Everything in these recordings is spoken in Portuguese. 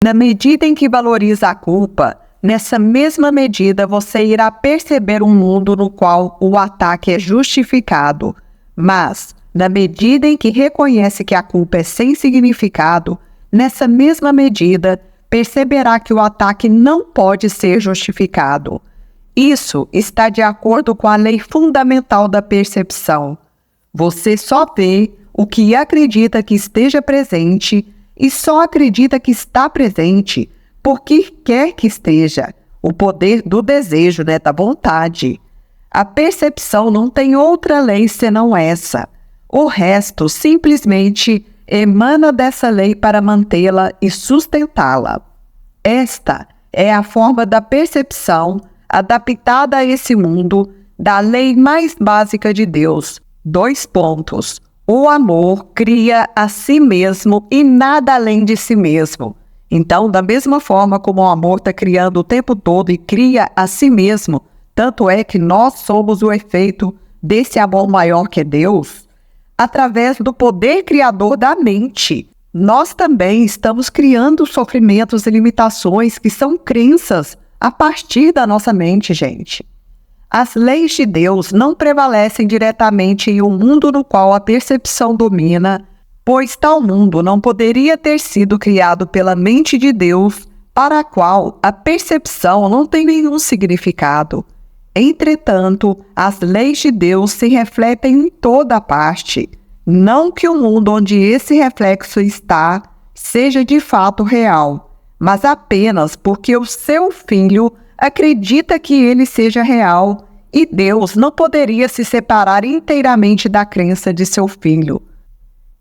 Na medida em que valoriza a culpa, nessa mesma medida você irá perceber um mundo no qual o ataque é justificado. Mas, na medida em que reconhece que a culpa é sem significado, nessa mesma medida perceberá que o ataque não pode ser justificado. Isso está de acordo com a lei fundamental da percepção. Você só vê o que acredita que esteja presente e só acredita que está presente porque quer que esteja. O poder do desejo, da vontade. A percepção não tem outra lei senão essa. O resto simplesmente emana dessa lei para mantê-la e sustentá-la. Esta é a forma da percepção adaptada a esse mundo, da lei mais básica de Deus. 2 pontos. O amor cria a si mesmo e nada além de si mesmo. Então, da mesma forma como o amor está criando o tempo todo e cria a si mesmo, tanto é que nós somos o efeito desse amor maior que é Deus, através do poder criador da mente. Nós também estamos criando sofrimentos e limitações que são crenças a partir da nossa mente, gente. As leis de Deus não prevalecem diretamente em um mundo no qual a percepção domina, pois tal mundo não poderia ter sido criado pela mente de Deus, para a qual a percepção não tem nenhum significado. Entretanto, as leis de Deus se refletem em toda parte. Não que o mundo onde esse reflexo está seja de fato real, mas apenas porque o seu filho acredita que ele seja real e Deus não poderia se separar inteiramente da crença de seu filho.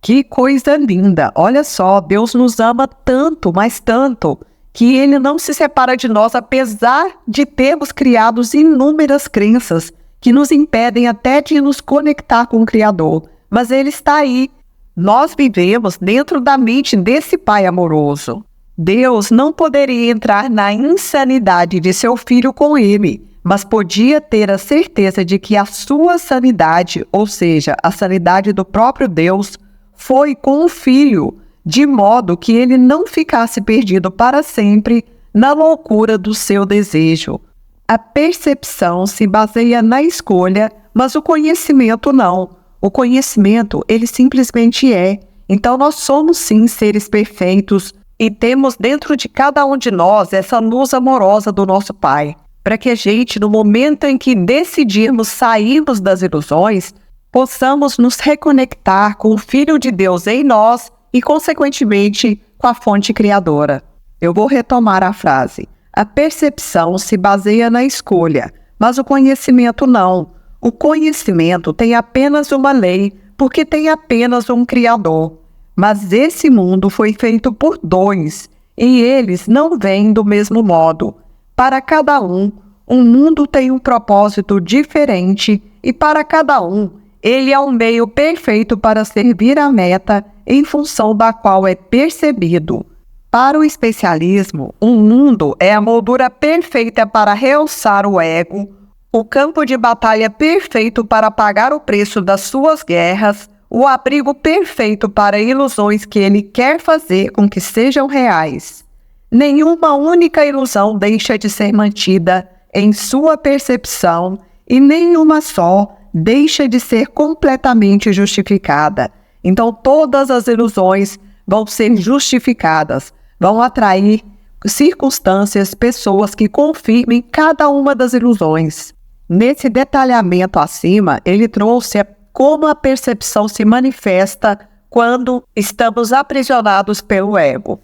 Que coisa linda! Olha só, Deus nos ama tanto, mas tanto, que Ele não se separa de nós apesar de termos criado inúmeras crenças que nos impedem até de nos conectar com o Criador. Mas Ele está aí. Nós vivemos dentro da mente desse Pai amoroso. Deus não poderia entrar na insanidade de seu filho com ele, mas podia ter a certeza de que a sua sanidade, ou seja, a sanidade do próprio Deus, foi com o filho, de modo que ele não ficasse perdido para sempre na loucura do seu desejo. A percepção se baseia na escolha, mas o conhecimento não. O conhecimento, ele simplesmente é. Então nós somos sim seres perfeitos e temos dentro de cada um de nós essa luz amorosa do nosso Pai, para que a gente, no momento em que decidirmos sairmos das ilusões, possamos nos reconectar com o Filho de Deus em nós e, consequentemente, com a fonte criadora. Eu vou retomar a frase. A percepção se baseia na escolha, mas o conhecimento não. O conhecimento tem apenas uma lei, porque tem apenas um Criador. Mas esse mundo foi feito por 2, e eles não vêm do mesmo modo. Para cada um, o mundo tem um propósito diferente, e para cada um, ele é um meio perfeito para servir a meta em função da qual é percebido. Para o especialismo, um mundo é a moldura perfeita para realçar o ego, o campo de batalha perfeito para pagar o preço das suas guerras, o abrigo perfeito para ilusões que ele quer fazer com que sejam reais. Nenhuma única ilusão deixa de ser mantida em sua percepção e nenhuma só deixa de ser completamente justificada. Então todas as ilusões vão ser justificadas, vão atrair circunstâncias, pessoas que confirmem cada uma das ilusões. Nesse detalhamento acima, ele trouxe como a percepção se manifesta quando estamos aprisionados pelo ego.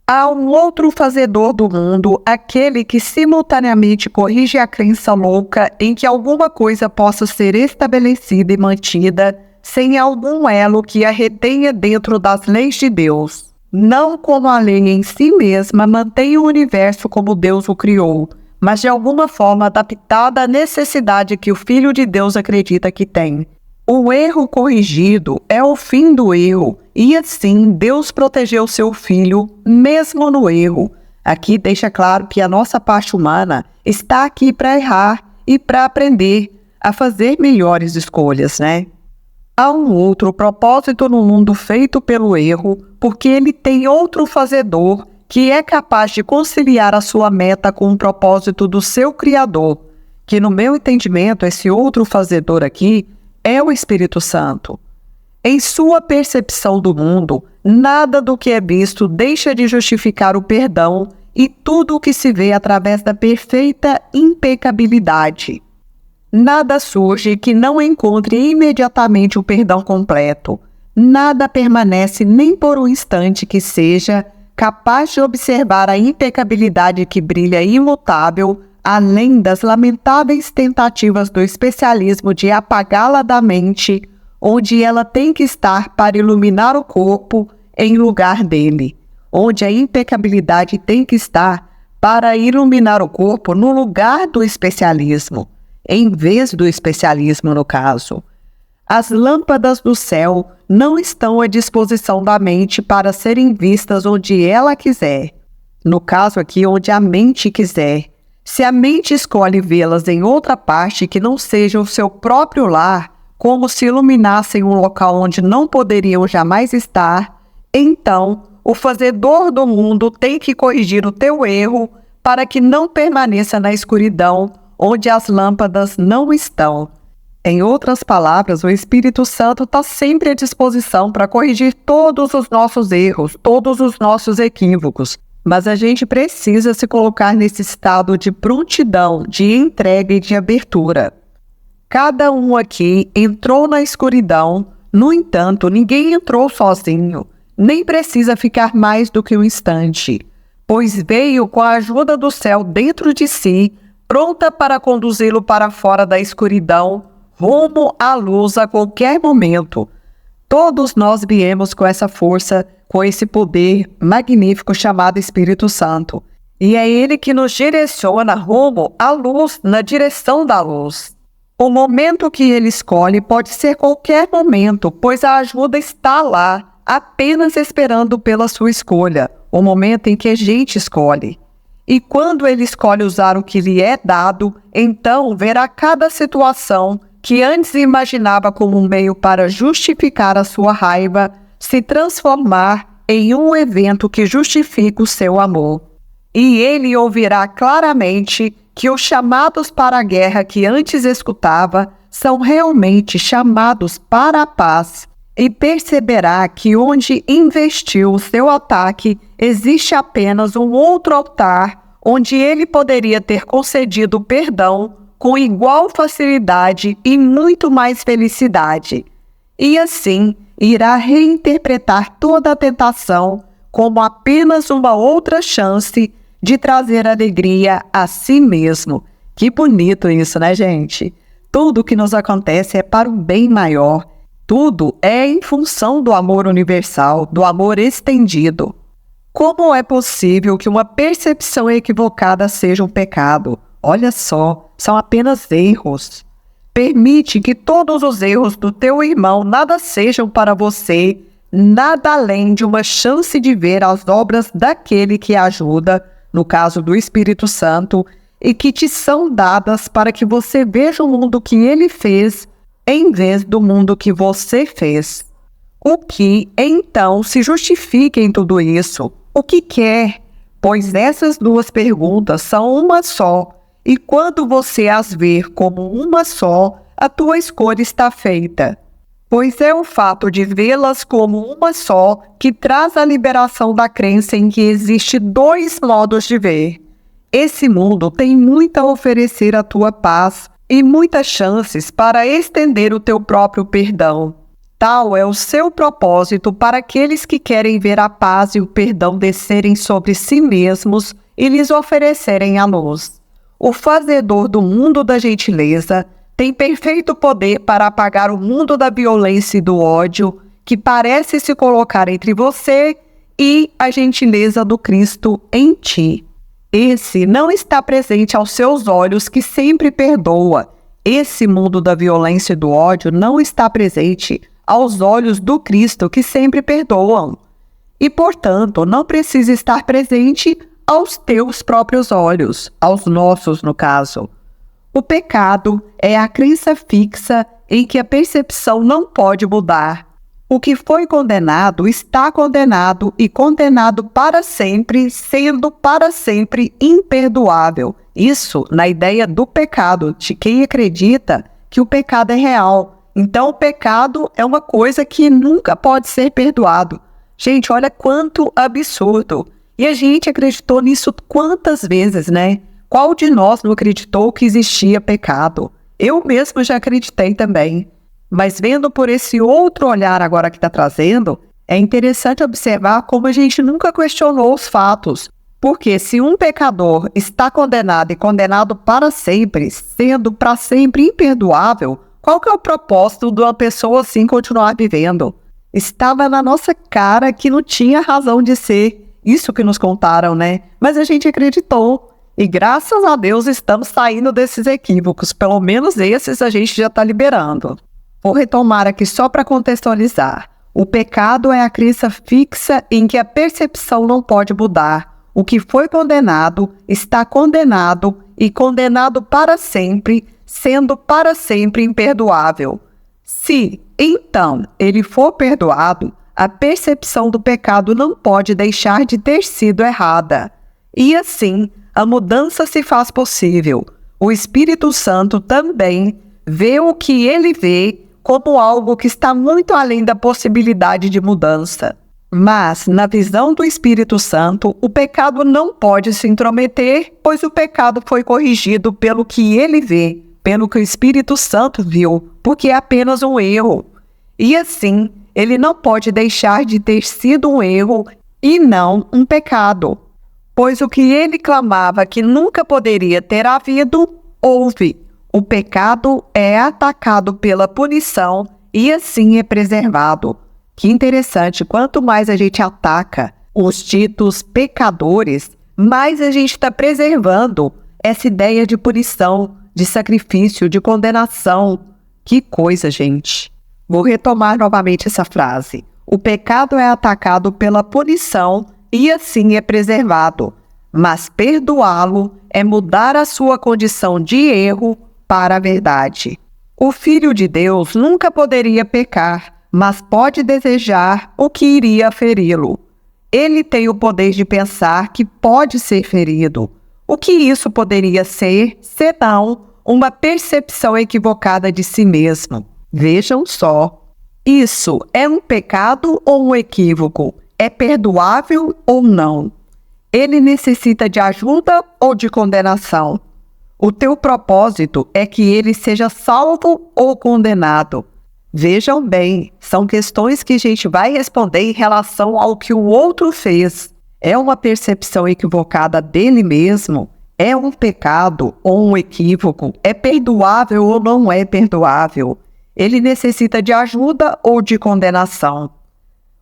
Há um outro fazedor do mundo, aquele que simultaneamente corrige a crença louca em que alguma coisa possa ser estabelecida e mantida sem algum elo que a retenha dentro das leis de Deus. Não como a lei em si mesma mantém o universo como Deus o criou, mas de alguma forma adaptada à necessidade que o Filho de Deus acredita que tem. O erro corrigido é o fim do erro, e assim Deus protegeu seu Filho, mesmo no erro. Aqui deixa claro que a nossa parte humana está aqui para errar e para aprender a fazer melhores escolhas, Há um outro propósito no mundo feito pelo erro, porque ele tem outro fazedor que é capaz de conciliar a sua meta com o propósito do seu Criador, que no meu entendimento, esse outro fazedor aqui é o Espírito Santo. Em sua percepção do mundo, nada do que é visto deixa de justificar o perdão e tudo o que se vê através da perfeita impecabilidade. Nada surge que não encontre imediatamente o perdão completo. Nada permanece nem por um instante que seja capaz de observar a impecabilidade que brilha imutável, além das lamentáveis tentativas do especialismo de apagá-la da mente, onde ela tem que estar para iluminar o corpo em lugar dele, onde a impecabilidade tem que estar para iluminar o corpo no lugar do especialismo, em vez do especialismo no caso. As lâmpadas do céu não estão à disposição da mente para serem vistas onde ela quiser. No caso aqui, onde a mente quiser. Se a mente escolhe vê-las em outra parte que não seja o seu próprio lar, como se iluminassem um local onde não poderiam jamais estar, então o fazedor do mundo tem que corrigir o teu erro para que não permaneça na escuridão onde as lâmpadas não estão. Em outras palavras, o Espírito Santo está sempre à disposição para corrigir todos os nossos erros, todos os nossos equívocos. Mas a gente precisa se colocar nesse estado de prontidão, de entrega e de abertura. Cada um aqui entrou na escuridão, no entanto, ninguém entrou sozinho, nem precisa ficar mais do que um instante, pois veio com a ajuda do céu dentro de si, pronta para conduzi-lo para fora da escuridão, rumo à luz a qualquer momento. Todos nós viemos com essa força, com esse poder magnífico chamado Espírito Santo. E é Ele que nos direciona rumo à luz, na direção da luz. O momento que Ele escolhe pode ser qualquer momento, pois a ajuda está lá, apenas esperando pela sua escolha, o momento em que a gente escolhe. E quando Ele escolhe usar o que lhe é dado, então verá cada situação que antes imaginava como um meio para justificar a sua raiva, se transformar em um evento que justifica o seu amor. E ele ouvirá claramente que os chamados para a guerra que antes escutava são realmente chamados para a paz, e perceberá que onde investiu o seu ataque existe apenas um outro altar onde ele poderia ter concedido perdão com igual facilidade e muito mais felicidade. E assim, irá reinterpretar toda a tentação como apenas uma outra chance de trazer alegria a si mesmo. Que bonito isso, né, gente? Tudo que nos acontece é para um bem maior. Tudo é em função do amor universal, do amor estendido. Como é possível que uma percepção equivocada seja um pecado? Olha só, são apenas erros. Permite que todos os erros do teu irmão nada sejam para você, nada além de uma chance de ver as obras daquele que ajuda, no caso do Espírito Santo, e que te são dadas para que você veja o mundo que ele fez, em vez do mundo que você fez. O que, então, se justifica em tudo isso? O que quer? Pois essas duas perguntas são uma só. E quando você as ver como uma só, a tua escolha está feita. Pois é o fato de vê-las como uma só que traz a liberação da crença em que existe dois modos de ver. Esse mundo tem muito a oferecer à tua paz e muitas chances para estender o teu próprio perdão. Tal é o seu propósito para aqueles que querem ver a paz e o perdão descerem sobre si mesmos e lhes oferecerem a luz. O fazedor do mundo da gentileza tem perfeito poder para apagar o mundo da violência e do ódio que parece se colocar entre você e a gentileza do Cristo em ti. Esse não está presente aos seus olhos que sempre perdoa. Esse mundo da violência e do ódio não está presente aos olhos do Cristo que sempre perdoam. E, portanto, não precisa estar presente aos teus próprios olhos, aos nossos no caso. O pecado é a crença fixa em que a percepção não pode mudar. O que foi condenado está condenado e condenado para sempre, sendo para sempre imperdoável. Isso na ideia do pecado, de quem acredita que o pecado é real. Então o pecado é uma coisa que nunca pode ser perdoado. Gente, olha quanto absurdo. E a gente acreditou nisso quantas vezes, né? Qual de nós não acreditou que existia pecado? Eu mesma já acreditei também. Mas vendo por esse outro olhar agora que está trazendo, é interessante observar como a gente nunca questionou os fatos. Porque se um pecador está condenado e condenado para sempre, sendo para sempre imperdoável, qual que é o propósito de uma pessoa assim continuar vivendo? Estava na nossa cara que não tinha razão de ser. Isso que nos contaram, né? Mas a gente acreditou. E graças a Deus estamos saindo desses equívocos. Pelo menos esses a gente já está liberando. Vou retomar aqui só para contextualizar. O pecado é a crença fixa em que a percepção não pode mudar. O que foi condenado está condenado e condenado para sempre, sendo para sempre imperdoável. Se, então, ele for perdoado, a percepção do pecado não pode deixar de ter sido errada. E assim, a mudança se faz possível. O Espírito Santo também vê o que ele vê como algo que está muito além da possibilidade de mudança. Mas, na visão do Espírito Santo, o pecado não pode se intrometer, pois o pecado foi corrigido pelo que ele vê, pelo que o Espírito Santo viu, porque é apenas um erro. E assim, ele não pode deixar de ter sido um erro e não um pecado, pois o que ele clamava que nunca poderia ter havido, houve. O pecado é atacado pela punição e assim é preservado. Que interessante, quanto mais a gente ataca os ditos pecadores, mais a gente está preservando essa ideia de punição, de sacrifício, de condenação. Que coisa, gente. Vou retomar novamente essa frase. O pecado é atacado pela punição e assim é preservado. Mas perdoá-lo é mudar a sua condição de erro para a verdade. O Filho de Deus nunca poderia pecar, mas pode desejar o que iria feri-lo. Ele tem o poder de pensar que pode ser ferido. O que isso poderia ser, senão uma percepção equivocada de si mesmo? Vejam só. Isso é um pecado ou um equívoco? É perdoável ou não? Ele necessita de ajuda ou de condenação? O teu propósito é que ele seja salvo ou condenado. Vejam bem, são questões que a gente vai responder em relação ao que o outro fez. É uma percepção equivocada dele mesmo? É um pecado ou um equívoco? É perdoável ou não é perdoável? Ele necessita de ajuda ou de condenação?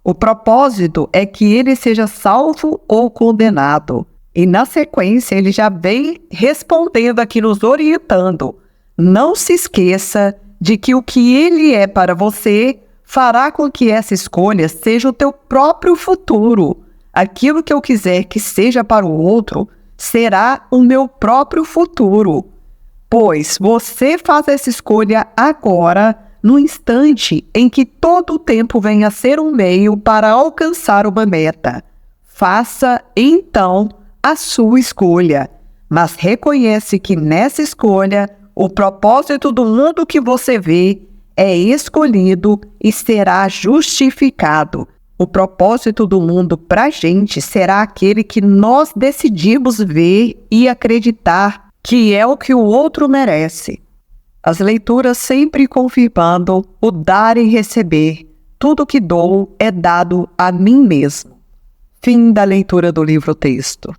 O propósito é que ele seja salvo ou condenado. E na sequência ele já vem respondendo aqui, nos orientando. Não se esqueça de que o que ele é para você fará com que essa escolha seja o teu próprio futuro. Aquilo que eu quiser que seja para o outro será o meu próprio futuro. Pois você faz essa escolha agora, no instante em que todo o tempo vem a ser um meio para alcançar uma meta. Faça, então, a sua escolha, mas reconhece que nessa escolha o propósito do mundo que você vê é escolhido e será justificado. O propósito do mundo para a gente será aquele que nós decidimos ver e acreditar que é o que o outro merece. As leituras sempre confirmando o dar e receber. Tudo que dou é dado a mim mesmo. Fim da leitura do livro-texto.